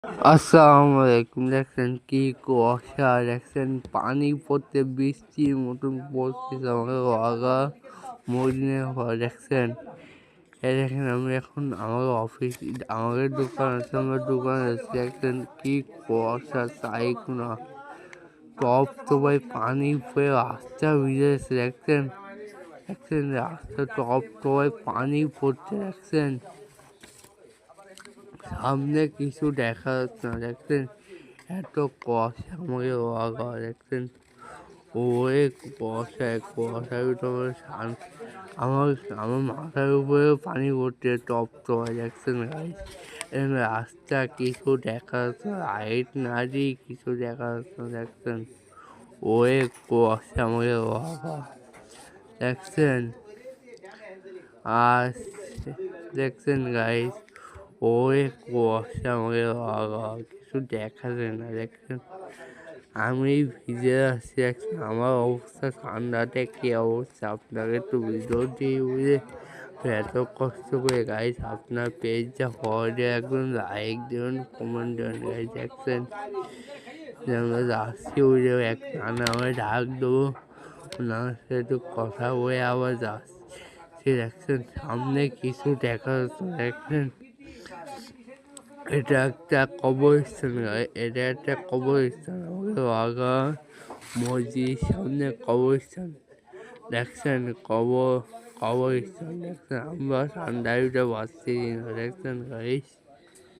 আসসালামু আলাইকুম। দেখছেন কি কুয়াশা, দেখছেন পানি পড়তে বৃষ্টির মতন পড়তেছে আমাকে আগা মদিনের ঘর। দেখছেন দেখেন আমি এখন আমার অফিস, আমাদের দোকান আছে, আমার দোকান আছে। দেখছেন কি কুয়াশা, তাই না টপ তো ভাই পানি পড়ে রাস্তা ভিজেছে। দেখছেন দেখছেন রাস্তা টপ তো ভাই পানি পড়ছে। দেখছেন সামনে কিছু দেখা যাচ্ছে না। দেখছেন এত কুয়াশা আমাকে আগা। দেখছেন ওরে কুয়াশার ভিতরে আমার আমার মাথার উপরে পানি পড়ছে টপ টপ। দেখছেন গাইস রাস্তা কিছু দেখা যাচ্ছে না, লাইট না দিয়ে কিছু দেখা যাচ্ছে না। দেখছেন ওরে কুয়াশা আমাকে আগা। দেখছেন আর দেখছেন গাইস ওরে কুয়াশা আমাকে আগা, কিছু দেখা যায় না। দেখছেন আমি ভিজে আসছি। আমার অবস্থা ঠান্ডাতে কি অবস্থা, আপনাকে একটু ভিডিও দিয়ে বুঝে এত কষ্ট করে গাইস আপনার পেজটা ফরওয়ার্ডে একদম লাইক দেবেন, কমেন্ট দেবেন গাইস। দেখছেন আমরা যাচ্ছি বুঝে এক নানা আমায় ডাক দেবো, ওনার সাথে একটু কথা বলে আবার যাচ্ছি। দেখছেন সামনে কিছু দেখা যাচ্ছে। দেখছেন এটা একটা কবরস্থান, এটা একটা কবরস্থান আমাদের আগা মসজিদ সামনে কবরস্থান। দেখছেন কবরস্থান। দেখছেন আমরা ঠান্ডায় বাঁচছি না। দেখছেন গাইস।